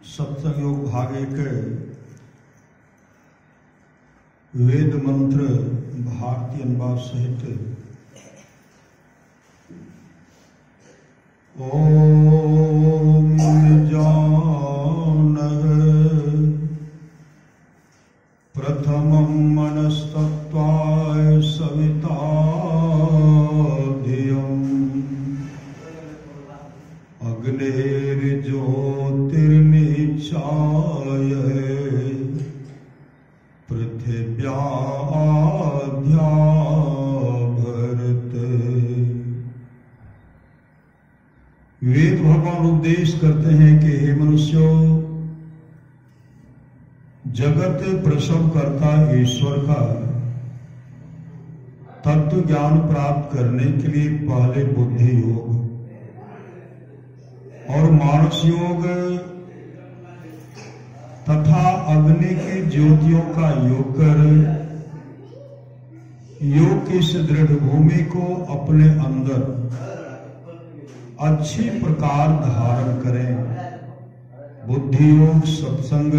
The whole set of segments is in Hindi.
सत्संग योग भाग 1 वेद मंत्र भारतीय अनुवाद सहित ओम जानः प्रथमं मनस्तत्त्वाय सविता धियम् अग्निर्ज्योतिर्निचाय पृथिव्याद्याभरत। वेद भगवान उपदेश करते हैं कि हे मनुष्यों, जगत प्रसव करता ईश्वर का तत्व ज्ञान प्राप्त करने के लिए पहले बुद्धि योग और मानस योग तथा अग्नि की ज्योतियों का योग कर योग की इस दृढ़ भूमि को अपने अंदर अच्छी प्रकार धारण करें। बुद्धि योग सत्संग,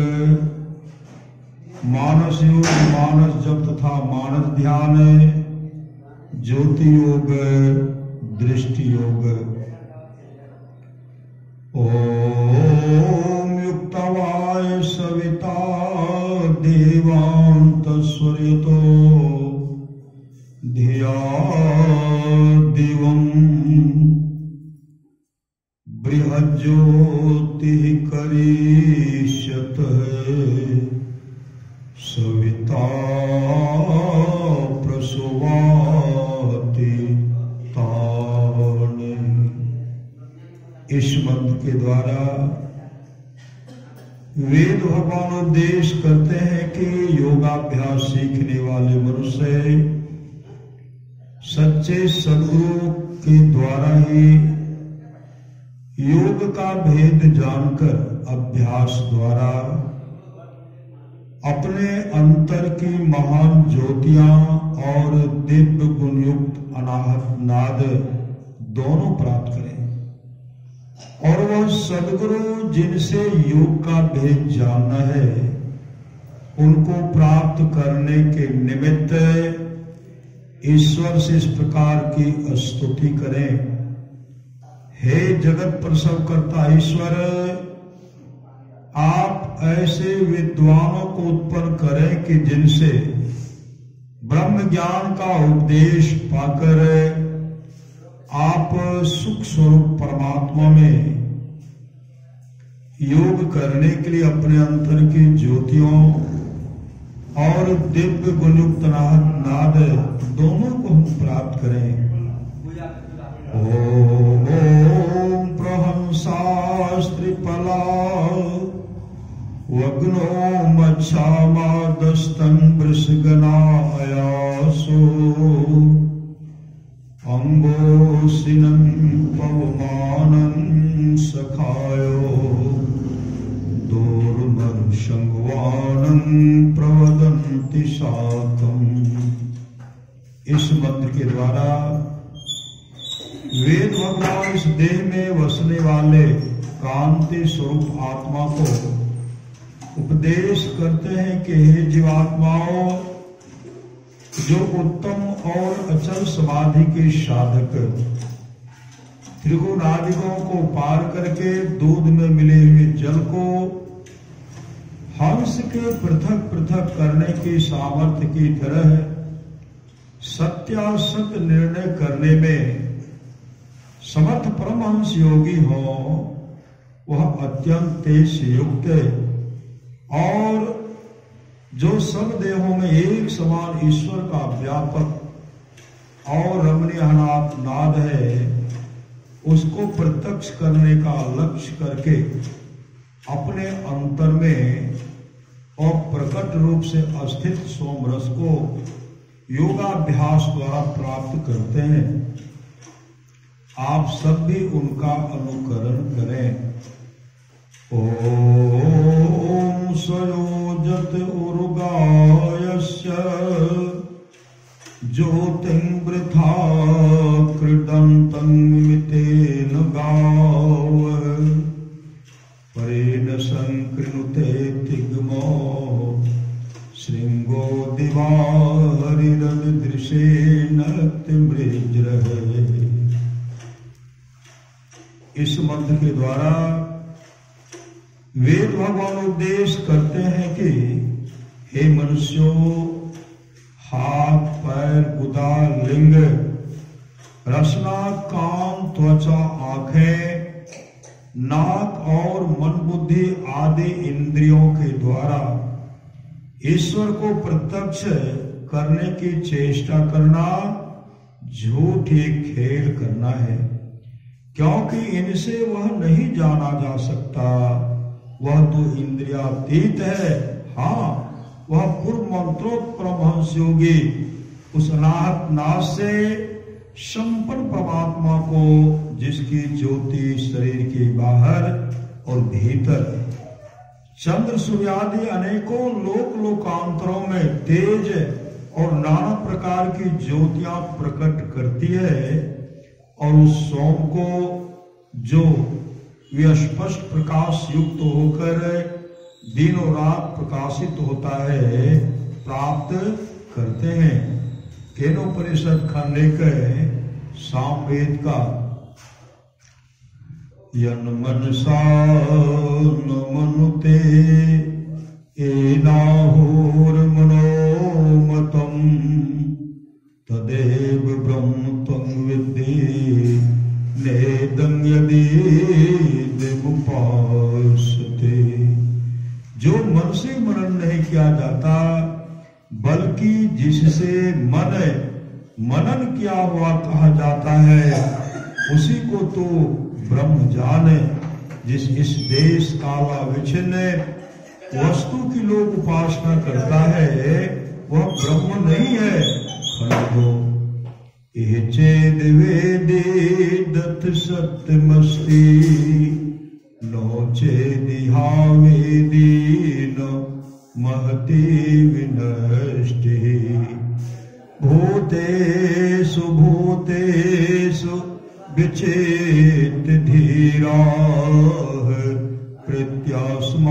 मानस योग मानस जप तथा मानस ध्यान, ज्योति योग दृष्टि योग। ओम युक्तवाय सविता देवान्तस्वर्यतो धिया दिवम् बृहज्योतिः करिष्यतः सविता प्रसवाति तानि। इस मंत्र के द्वारा वेद भगवान उपदेश करते हैं कि योगाभ्यास सीखने वाले मनुष्य सच्चे सद्गुरु के द्वारा ही योग का भेद जानकर अभ्यास द्वारा अपने अंतर की महान ज्योतियां और दिव्य गुणयुक्त अनाहत नाद दोनों प्राप्त करें। और वह सद्गुरु जिनसे योग का भेद जानना है, उनको प्राप्त करने के निमित्त ईश्वर से इस प्रकार की स्तुति करें। हे जगत प्रसव करता ईश्वर, आप ऐसे विद्वानों को उत्पन्न करें कि जिनसे ब्रह्म ज्ञान का उपदेश पाकर आप सुख स्वरूप परमात्मा में योग करने के लिए अपने अंतर की ज्योतियों और दिव्य गुणयुक्त नाद दोनों को हम प्राप्त करें। ओम प्रहंसास्त्रिपला वग्नो मच्छामादस्तं वृषगनायासो अम्बोसिनं पवमानं सखायो दोर्मर्षंगवानं प्रवदन्ति शाकम्। इस मंत्र के द्वारा वेद भगवान इस देह में वसने वाले कांति स्वरूप आत्मा को उपदेश करते हैं कि हे जीवात्माओं, जो उत्तम और अचल समाधि के साधक त्रिगुणादिकों को पार करके दूध में मिले हुए जल को हंस के पृथक पृथक करने की सामर्थ्य की तरह सत्यासत निर्णय करने में समर्थ परमहंस योगी हो, वह अत्यंत तेज से युक्त और जो सब देहों में एक समान ईश्वर का व्यापक और रमणीय नाद है, उसको प्रत्यक्ष करने का लक्ष्य करके अपने अंतर में और प्रकट रूप से अस्थित सोमरस को योगाभ्यास द्वारा प्राप्त करते हैं। आप सब भी उनका अनुकरण करें। ओम सयोजत उर्गायस्य ज्योतिर्वृथा कृदन्तं मितेन गाव परेण संकृणुते तिग्मो श्रृंगो दिवाहरिरदृशेन तिमृज्रः। इस मंत्र के द्वारा वेद भगवान उपदेश करते हैं कि हे मनुष्यों, हाथ पैर गुदा लिंग रसना कान त्वचा आंखें नाक और मन बुद्धि आदि इंद्रियों के द्वारा ईश्वर को प्रत्यक्ष करने की चेष्टा करना झूठी खेल करना है, क्योंकि इनसे वह नहीं जाना जा सकता। वह तो इंद्रियातीत है। हाँ, वह पूर्व मंत्रोक्त परमहंस योगी उस अनाहत नाश से संपन्न परमात्मा को, जिसकी ज्योति शरीर के बाहर और भीतर चंद्र सूर्यादि अनेकों लोकांतरों में तेज और नाना प्रकार की ज्योतियां प्रकट करती है, और उस सोम को जो स्पष्ट प्रकाश युक्त होकर दिन और रात प्रकाशित होता है, प्राप्त करते हैं। केनोपनिषद खंड एक सामवेद का यन मनसा न मनुते एनाहुर मनोमतम तदेव ब्रह्म त्वं विद्धि नेदं यदीदमुपासते। जो मन से मनन नहीं किया जाता, बल्कि जिससे मनन किया हुआ कहा जाता है, उसी को तो ब्रह्म जाने। जिस इस देश काला विच्छिन्न वस्तु की लोग उपासना करता है, वह ब्रह्म नहीं है। खंडो चेद वेदे दत्त सत्यमस्ति नो चेदिहा वेदी न महति विनष्टि भूतेषु भूतेषु विचेत धीराः प्रत्यास्मालोकाद्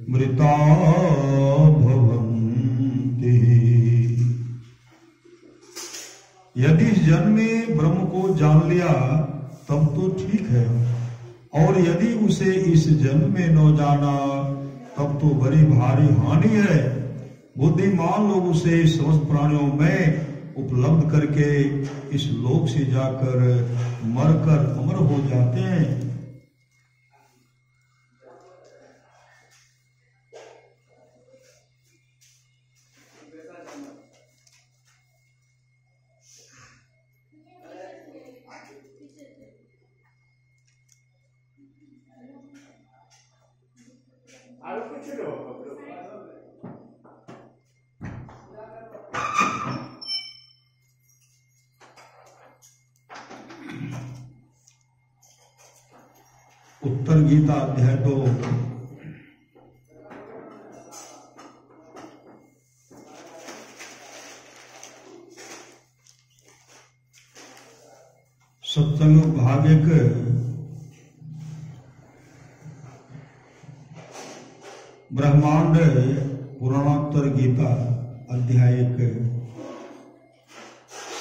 मृता भवन्ति। यदि इस जन्म में ब्रह्म को जान लिया तब तो ठीक है, और यदि उसे इस जन्म में न जाना तब तो बड़ी भारी हानि है। बुद्धिमान लोग उसे समस्त प्राणियों में उपलब्ध करके इस लोक से जाकर मरकर अमर हो जाते हैं। उत्तर गीता अध्याय 2 सत्संग भाग 1 ब्रह्मांड पुराणोत्तर गीता अध्याय 1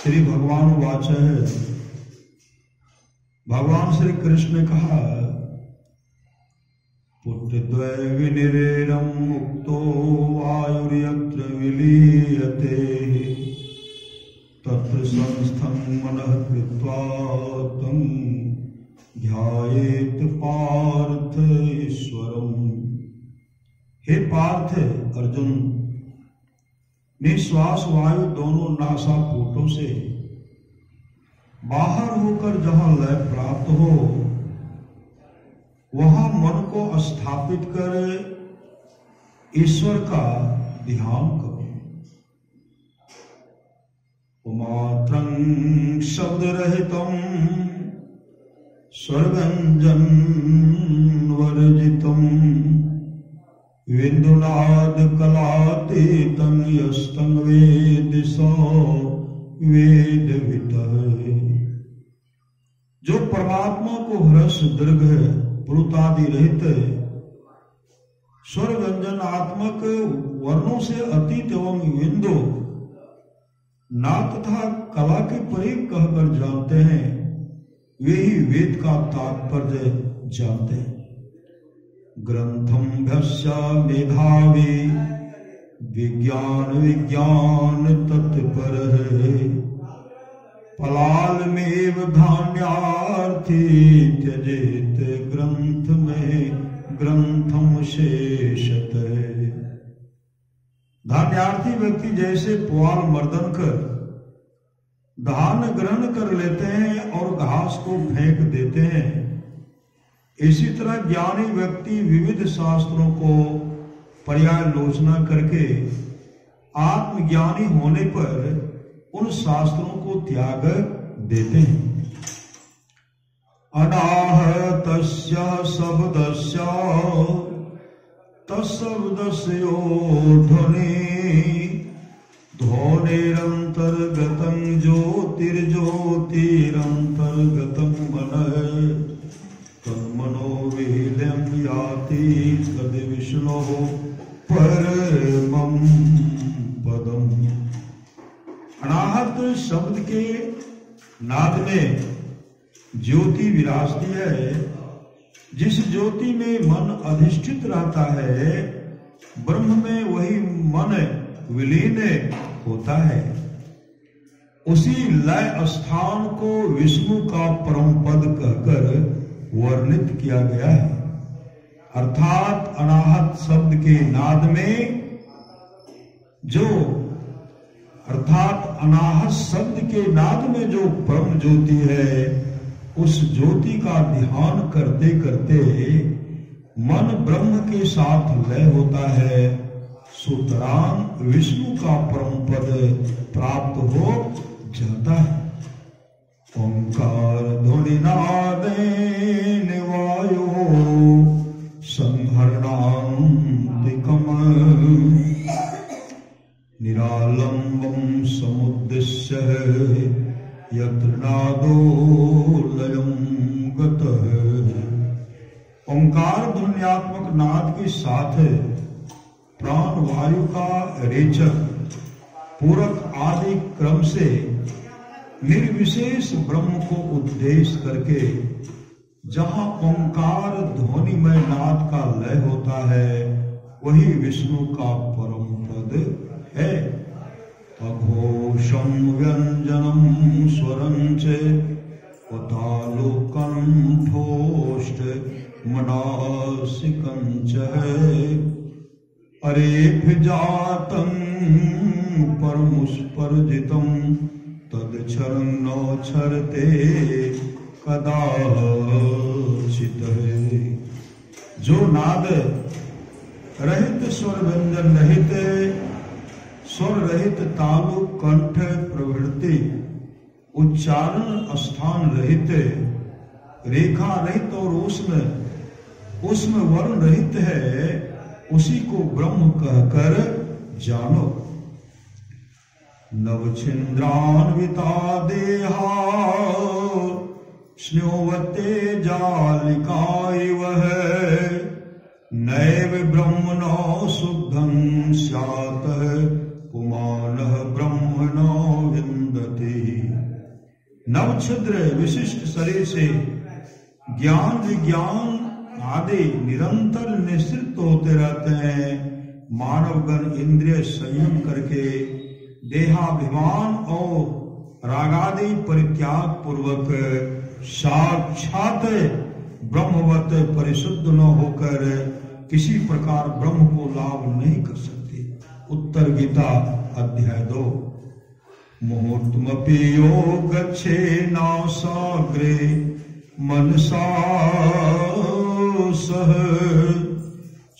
श्री भगवान वाच है। भगवान श्री कृष्ण ने कहा, पुत्रद्वय विनिरेणं मुक्तो वायुर्यत्र विलीयते तत्र संस्थं मनः कृत्वा तं ध्यायेत पार्थ ईश्वरम्। हे पार्थ अर्जुन, निश्वास वायु दोनों नासापुटों से बाहर होकर जहां लय प्राप्त हो, वहां मन को स्थापित कर ईश्वर का ध्यान करो। मात्रं शब्द रहितं स्वरव्यंजन वर्जितं विन्दुनाद कलातीतं यस्तं वेद दिशा वेद वितः। जो परमात्मा को हर्ष दीर्घ प्लुतादि रहित स्वर व्यंजन आत्मक वर्णों से अतीत एवं विंदु ना तथा कला के परे कहकर जानते हैं, वे ही वेद का तात्पर्य जानते हैं। ग्रंथम भस्य मेधावी विज्ञान तत्पर है, पलालमेव धान्यार्थी त्यजेत ग्रंथ में ग्रंथम शेषत। धान्यार्थी व्यक्ति जैसे पुआल मर्दन कर धान ग्रहण कर लेते हैं और घास को फेंक देते हैं, इसी तरह ज्ञानी व्यक्ति विविध शास्त्रों को पर्यालोचना करके आत्मज्ञानी होने पर उन शास्त्रों को त्याग देते हैं। अनाहतस्य शब्दस्य तत्शब्दस्यो ध्वनि ध्वनिरंतर्गतं ज्योतिर्ज्योतिरंतर्गतं मनः तन्मनो वेदं याति तद विष्णोः परमं पदम्। अनाहत शब्द के नाद में ज्योति विराजती है। जिस ज्योति में मन अधिष्ठित रहता है, ब्रह्म में वही मन विलीन होता है। उसी लय स्थान को विष्णु का परम पद कहकर वर्णित किया गया है। अर्थात अनाहत शब्द के नाद में अनाहत शब्द के नाद में जो परम ज्योति है, उस ज्योति का ध्यान करते करते मन ब्रह्म के साथ लय होता है, सुतरां विष्णु का परम पद प्राप्त हो जाता है। ओंकार ध्वनिनादेन वायो संहरणान्तिकम् निरालंबं समुद्दिश्य यत्र नादो लयं गतः। ओंकार ध्वन्यात्मक नाद के साथ प्राण वायु का रेचक पूरक आदि क्रम से निर्विशेष ब्रह्म को उद्देश्य करके जहां ओंकार ध्वनि में नाद का लय होता है, वही विष्णु का परम पद है। अघोषं व्यंजनं स्वरं च उतालो कंठोष्ठ मनासिकं च अरेभिजातं परमुस्पर्जितं तदक्षरं न क्षरते कदाचित्। जो नाद रहित स्वर व्यंजन रहित स्वर रहित तालु कंठ प्रवृत्ति उच्चारण स्थान रहित रेखा रहित और उसमें वर्ण रहित है, उसी को ब्रह्म कहकर जानो। नवछिन्द्रान्विता देहा स्न्योवते जालिका इव नैव ब्रह्मणो शुद्धं स्यात् पुमानः ब्रह्मणो विन्दति। नवछिद्र विशिष्ट शरीर से ज्ञान विज्ञान आदि निरंतर निश्चित होते रहते हैं। मानवगण इंद्रिय संयम करके देहाभिमान और रागादि परित्याग पूर्वक साक्षात ब्रह्मवत परिशुद्ध न होकर किसी प्रकार ब्रह्म को लाभ नहीं कर सकते। उत्तर गीता अध्याय 2। मुहूर्तमपि यो गच्छेन्नासाग्रे मनसा सह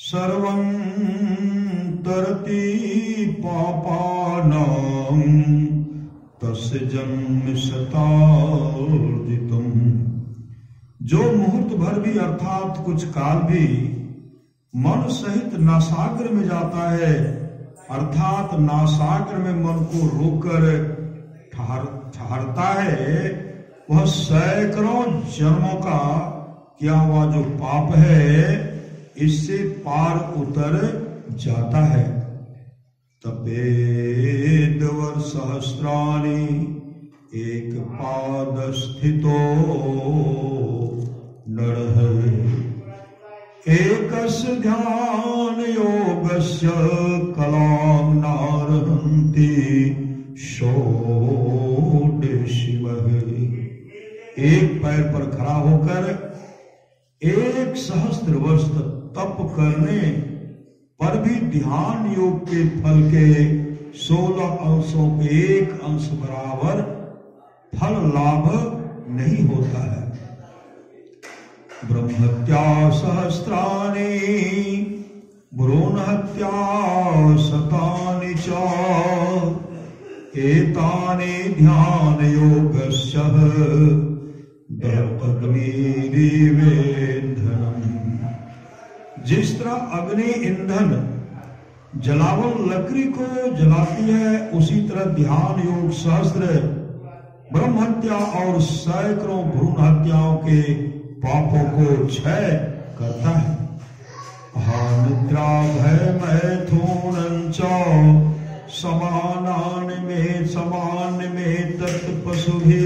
सर्वं तरति पापानां तस्य जन्म शतार्जितम्। जो मुहूर्त भर भी अर्थात कुछ काल भी मन सहित नासाग्र में जाता है, अर्थात नासाग्र में मन को रोककर ठहरता है, वह सैकड़ों जन्मों का किया हुआ जो पाप है इससे पार उतर जाता है। तपेदवर सहस्राणि एक पाद स्थितो नरः एकस्य ध्यान योगस्य कलां नारहन्ति षोडशिवः। एक पैर पर खड़ा होकर 1 सहस्त्र वर्ष तप करने पर भी ध्यान योग के फल के 16 अंशों के 1 अंश बराबर फल लाभ नहीं होता है। ब्रह्महत्या सहस्राणि भ्रूणहत्या शतानि च एतानि ध्यान योगस्य दर्पग्निरिवेन्धनम्। जिस तरह अग्नि ईंधन जलावन लकड़ी को जलाती है, उसी तरह ध्यान योग सहस्त्र ब्रह्म हत्या और सैकड़ों भ्रूण हत्याओं के पापों को क्षय करता है। निद्रा भय मैथुनञ्च समान में तत्पशुभिर्नराणाम्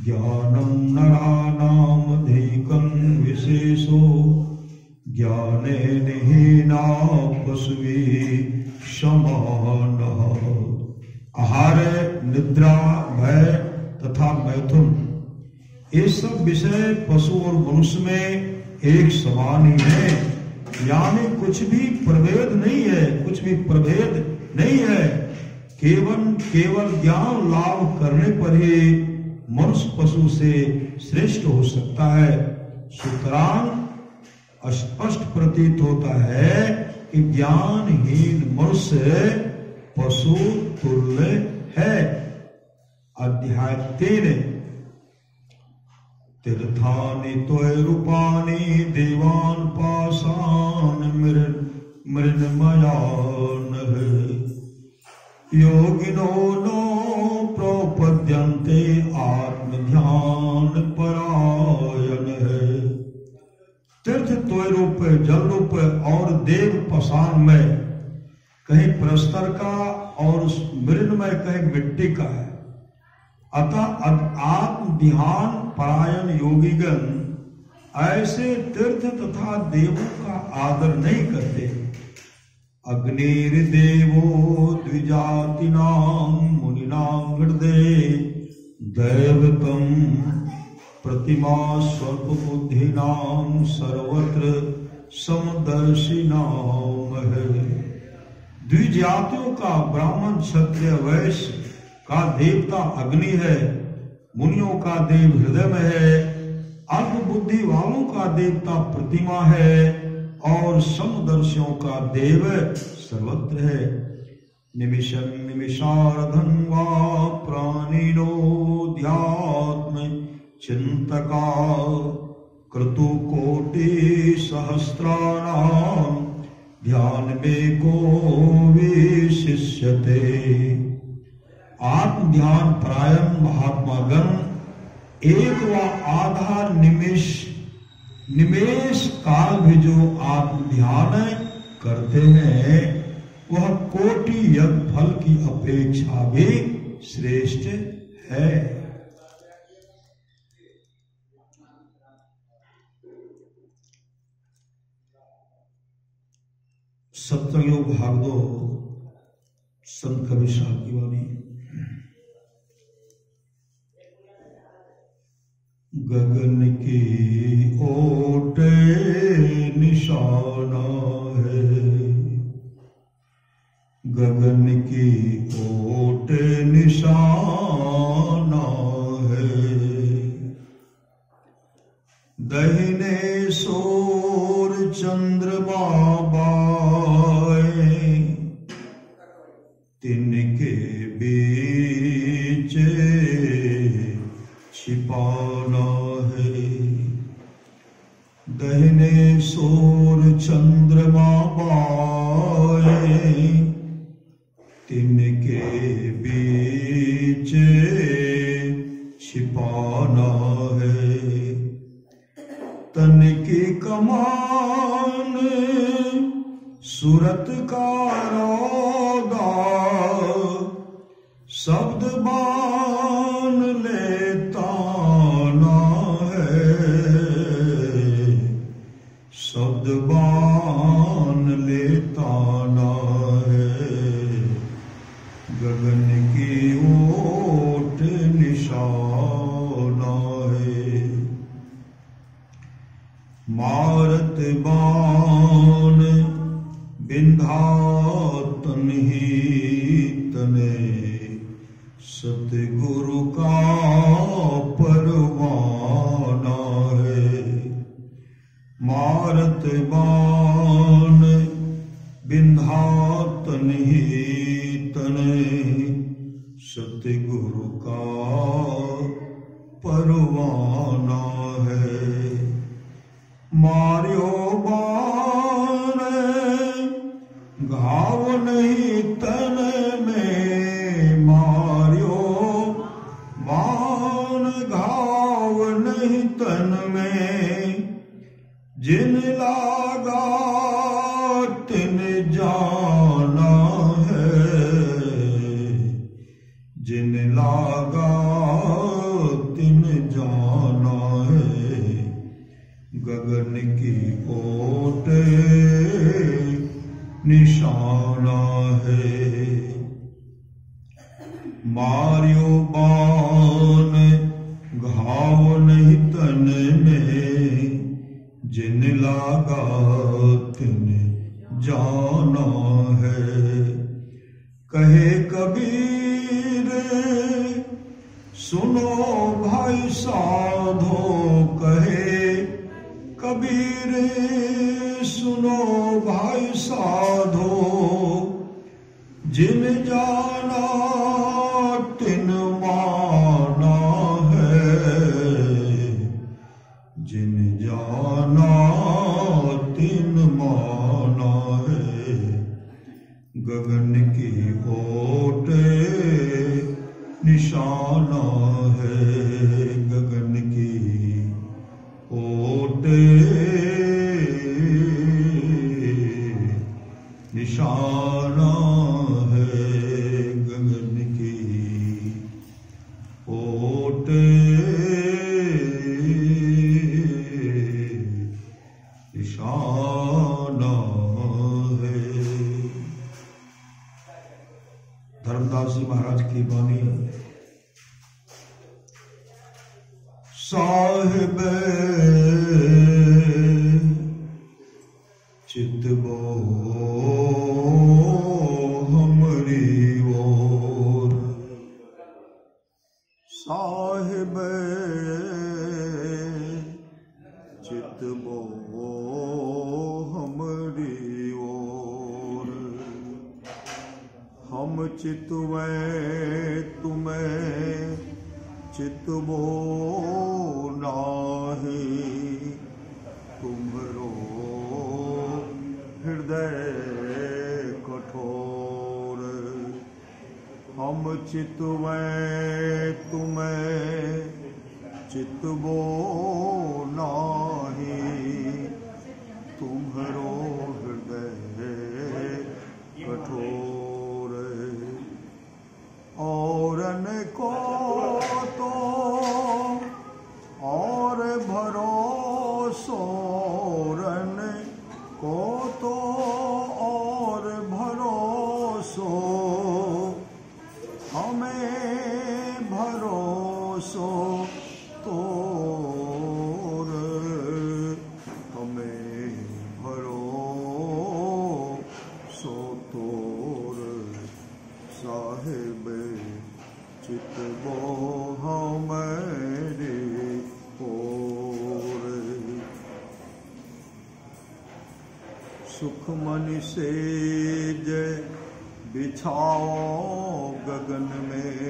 ज्ञानं नराणामधिकं विशेषो ज्ञाने निहीना पशुभिः समानः। आहार, निद्रा, भय तथा मैथुन ये सब विषय पशु और मनुष्य में एक समान ही है, यानी कुछ भी प्रभेद नहीं है, कुछ भी प्रभेद नहीं है। केवल ज्ञान लाभ करने पर ही मनुष्य पशु से श्रेष्ठ हो सकता है। सुतरां स्पष्ट प्रतीत होता है कि ज्ञानहीन मनुष्य पशु तुल्य है। अध्याय 3 तीर्थानि त्वरूपाणि देवान् पाशान् मृण्मयान् योगिनो नो प्रपद्यन्ते आत्मध्यान परायण। तीर्थ त्वरूप जल रूप और देव पाषाण में, कहीं प्रस्तर का और मृण्मय कहीं मिट्टी का है। अतः आत्म ध्यान परायण योगीगण ऐसे तीर्थ तथा देवों का आदर नहीं करते। अग्निर्देवो द्विजातिनां मुनिनां हृदये दैवतं प्रतिमा स्वल्पबुद्धिनां सर्वत्र समदर्शिनां। द्विजातियों का ब्राह्मण क्षत्रिय वैश्य का देवता अग्नि है, मुनियों का देव हृदय में है, अल्प बुद्धि वालों का देवता प्रतिमा है और समदर्शियों का देव सर्वत्र है। निमिषं निमिषार्धं वा प्राणिनो ध्यात्म चिंतका क्रतुकोटि सहस्राणां ध्यान में को विशिष्यते। आत्म ध्यान परायण महात्मागण एक व आधा निमेष काल भी जो आत्म ध्यान करते हैं वह कोटि यज्ञ फल की अपेक्षा भी श्रेष्ठ है। सप्तयोग भाग 2 संत कबीर साहब की वाणी। गगन की ओट निशाना है, गगन की ओट निशाना है, दाहिने सोर चंद्रमा बाएं तिनके बीच छिपाना है। दाहिने सोर चंद्रमा बाएं तिनके बीच छिपाना है। तन की कमान सूरत का रौदा, शब्द बान लेता ना है, शब्द बान लेता ना है। गगन की ओट निशाना है। मारत बाण विंध्यातन ही तने, सतगुरु का परवाना है। मारत बाण विंध्यातन ही तने, सतगुरु का परवाना है। मार्यो बाण घाव नहीं तन में, मार्यो बाण घाव नहीं तन में, जिन लागा तिन जाना है, जिन लागा तिन जाना है। गगन की ओट निशाना है। मार्यो बाण घाव नहीं तन में, जिन लागा तिन जाना है। कहे कबीर सुनो भाई साधो, कहे कबीर सुनो भाई साधो, जिन जाना तिन माना है, जिन जाना तिन माना है। गगन की ओट निशाना है, गगन की ओट निशाना है। गगन की ओट निशाना है। धर्मदास जी महाराज की वाणी। साहिब चितबो हमरी ओर, साहिब चितबो हमरी ओर। हम चितवे तुम्हें चितबो नाहि, तुम्हरो हृदय कठोर। हम चितवे तुम्हें चितबो नाहि, तुम्हरो हृदय कठोर। औरन को तो और भरोसो, रन को तो और भरोसो, हमें भरोसो तोर, हमें भरोसो तोर। साहिब चितबो हमरे ओर। सुख मन से जय बिछाओ गगन में,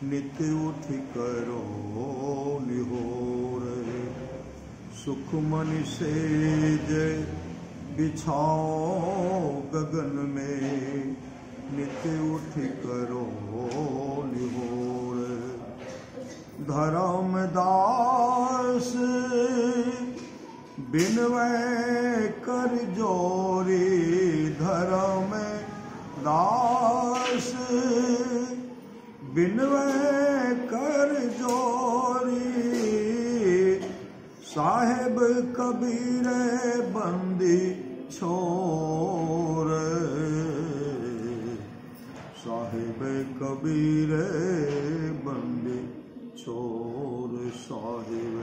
नित उठ करो निहोर। सुख मन से जय बिछाओ गगन में, नित बिनवै कर जोरी धर्म दास, बिनवै कर जोरी साहेब कबीर बंदी छोर, साहेब कबीर बंदी छोर, साहेब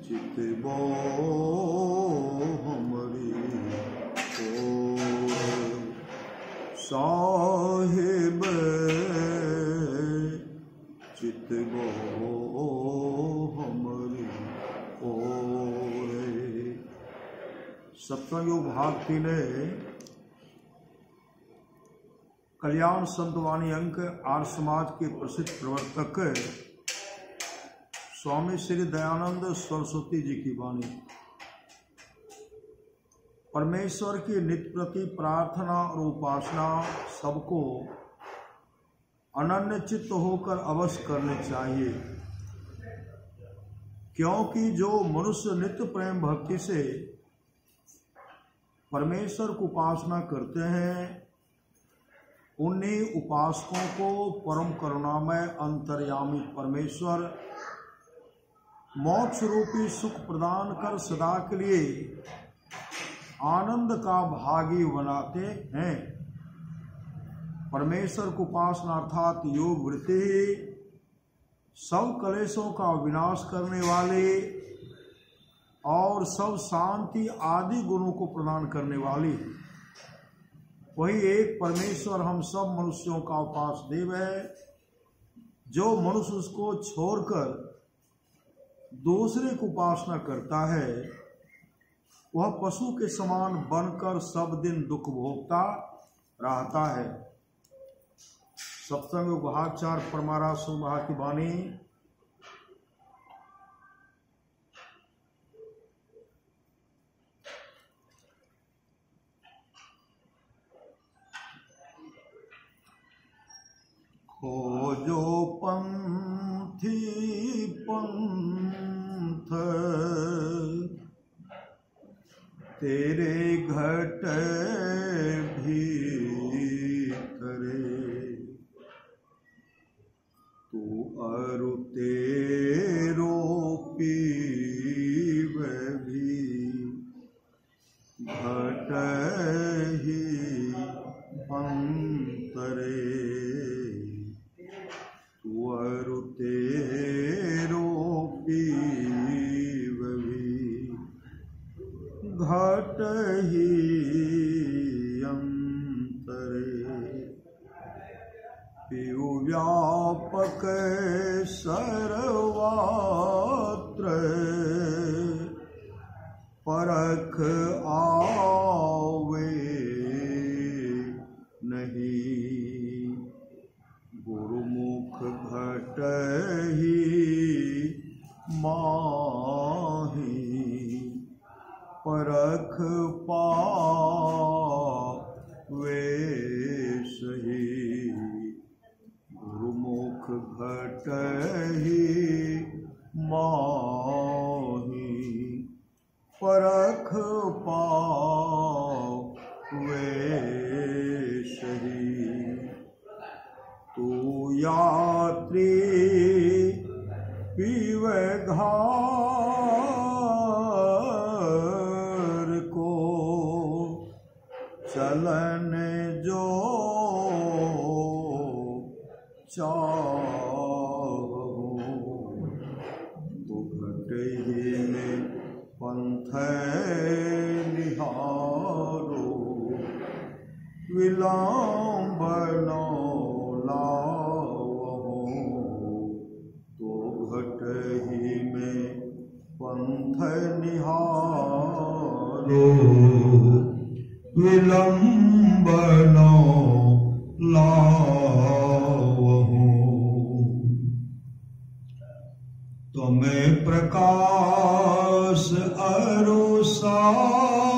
चितबो हमरी ओर, साहेब चितबो हमरी ओर। सत्संग योग भाग 3 कल्याण संतवाणी अंक आर्य समाज के प्रसिद्ध प्रवर्तक स्वामी श्री दयानंद सरस्वती जी की वाणी। परमेश्वर की नित्य प्रति प्रार्थना और उपासना सबको अनन्य चित्त होकर अवश्य करनी चाहिए, क्योंकि जो मनुष्य नित्य प्रेम भक्ति से परमेश्वर की उपासना करते हैं, उन्हीं उपासकों को परम करुणामय अंतर्यामी परमेश्वर मोक्ष रूपी सुख प्रदान कर सदा के लिए आनंद का भागी बनाते हैं। परमेश्वर को उपासना अर्थात योग वृत्ति सब कलेशों का विनाश करने वाले और सब शांति आदि गुणों को प्रदान करने वाली वही एक परमेश्वर हम सब मनुष्यों का उपास देव है। जो मनुष्य उसको छोड़कर दूसरे को उपासना करता है, वह पशु के समान बनकर सब दिन दुख भोगता रहता है। सप्तम भाग 4 परमारास महा की वाणी। खोजो पंथी पंथ तेरे घट भीतरे, तू अरु तेरो पीव भी घट ही अंतरे, तुअरु तेरो पीव भी घट ही अंतरे। पीयु व्यापक सर्वत्र परख आवे नहीं, गुरुमुख घट ही माही परख पावे सही, गुरुमुख घट ही माही परख पावे सही। तू यात्री पीवे घार को चलन जो चाहो, तो घट ही में पंथ निहारो, विलंबनो लावो, तो घट ही में पंथ निहारो, विलंबनो लावो। तुम्हें प्रकाश अरु शब्द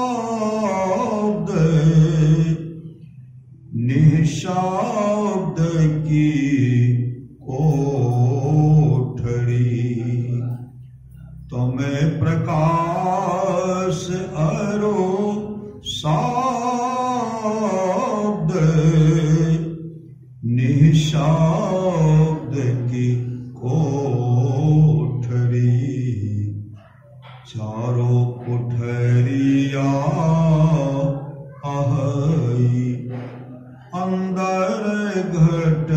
निःशब्द की कोठरी, तुम्हें प्रकाश रस अरो शब्द निःशब्द की कोठरी, चारों कोठरिया अहई अंदर घट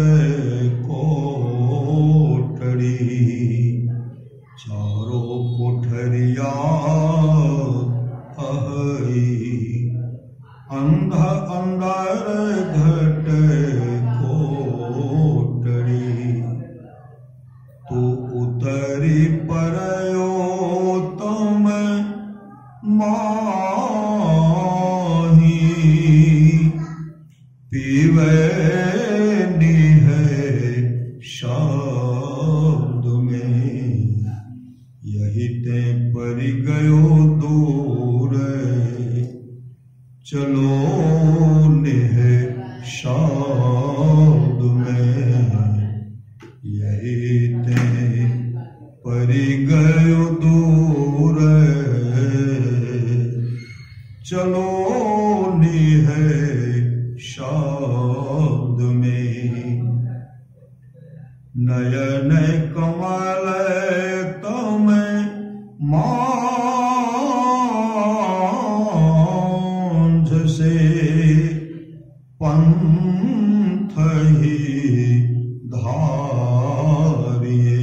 कोठरी, चारों कोठरिया अहई अंदर घट कोठरी। तू उतरी परयो तुम माही, पीवे निह शब्द में, यही ते परि गयो दूर, चलो निह शब्द में, यही ते परि गयो दूर, चलो निह शब्द में। नयन कमल तम मांझ से पंथ ही धारिये,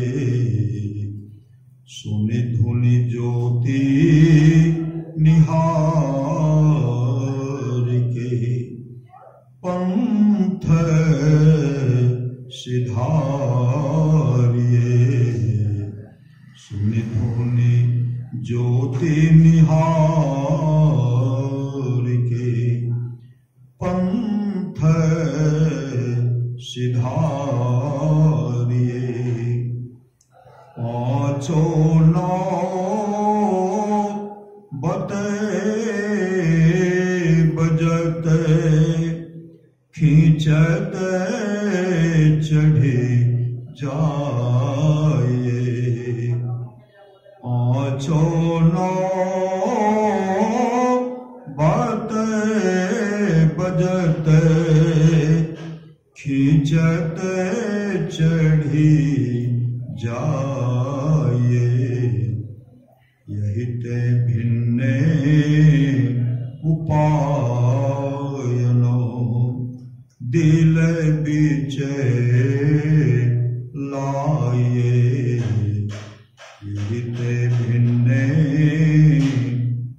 सुनि धुनि ज्योति निहार के, पंथ सिधारिये, सुनि धुनि ज्योति निहार के, पंथ सिधारिये। पाँचो नौ बते बजत खींचत चढ़े जाए, पाँचो नौ बते बजत खींचत चढ़ी जाए, यही ते भिन्ने उपायनो दिल बीच लाए, यही ते भिन्ने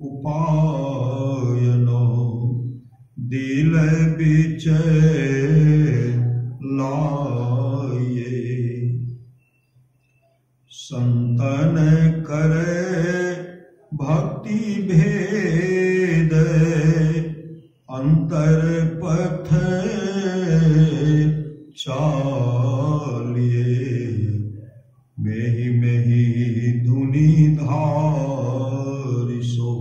उपायनो दिल बीच लाए। संतन करे भक्ति भेद अंतर पथ चालिए, मेहि मेहि धुनि धारिसो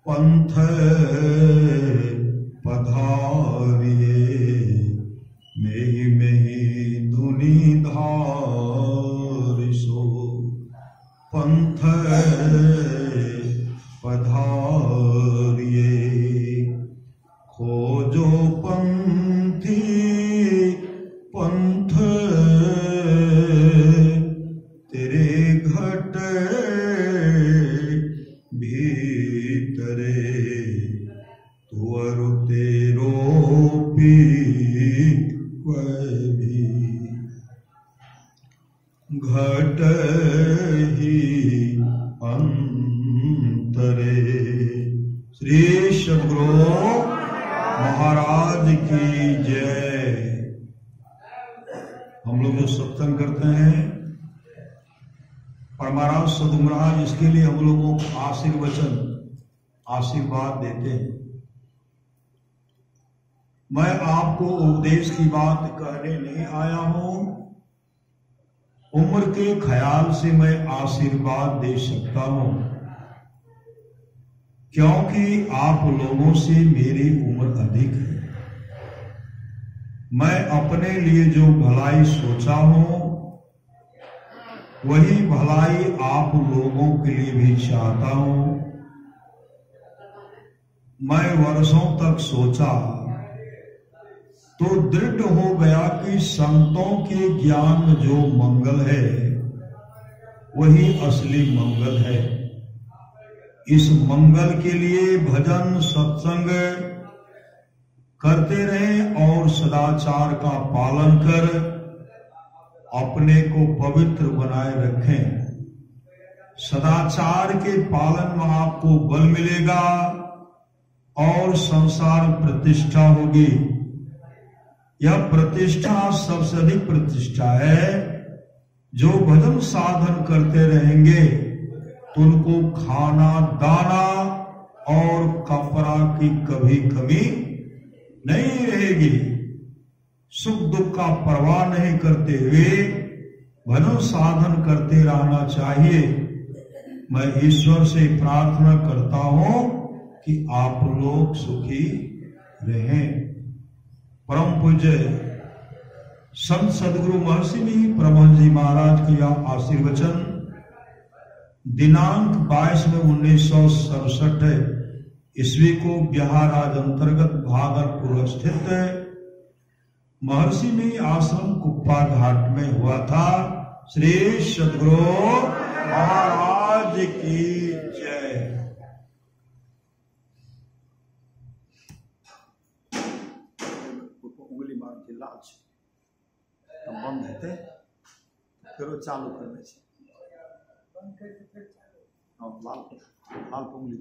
पंथ पधारिये, मेहि मेहि धुनि धारिसो पंथ पधारिये। खोजो पंथी पंथ तेरे घट भीतरे, तुअरु तेरो पी भी घट ही अंतरे। श्री सद्गुरु महाराज की जय। हम लोग जो सत्संग करते हैं परमाराज सद्गुरु महाराज, इसके लिए हम लोगों को आशीर्वचन आशीर्वाद देते हैं। मैं आपको उपदेश की बात कहने नहीं आया हूं, उम्र के ख्याल से मैं आशीर्वाद दे सकता हूं, क्योंकि आप लोगों से मेरी उम्र अधिक है। मैं अपने लिए जो भलाई सोचा हूं वही भलाई आप लोगों के लिए भी चाहता हूं। मैं वर्षों तक सोचा तो दृढ़ हो गया कि संतों के ज्ञान में जो मंगल है वही असली मंगल है। इस मंगल के लिए भजन सत्संग करते रहें और सदाचार का पालन कर अपने को पवित्र बनाए रखें। सदाचार के पालन में आपको बल मिलेगा और संसार प्रतिष्ठा होगी। यह प्रतिष्ठा सबसे अधिक प्रतिष्ठा है। जो भजन साधन करते रहेंगे तो उनको खाना दाना और कपड़ा की कभी कमी नहीं रहेगी। सुख दुख का परवाह नहीं करते हुए भजन साधन करते रहना चाहिए। मैं ईश्वर से प्रार्थना करता हूं कि आप लोग सुखी रहें। परम पूज्य संत सदगुरु महर्षि परमहंस जी महाराज के यह आशीर्वचन दिनांक 22 में 1967 ईस्वी को बिहार राज्य अंतर्गत भागलपुर स्थित महर्षि में आश्रम कुप्पा घाट में हुआ था। श्री सदगुरु महाराज की जय। उंगली मार के लाज बंद हेते फिर चालू करने से लाल उंगली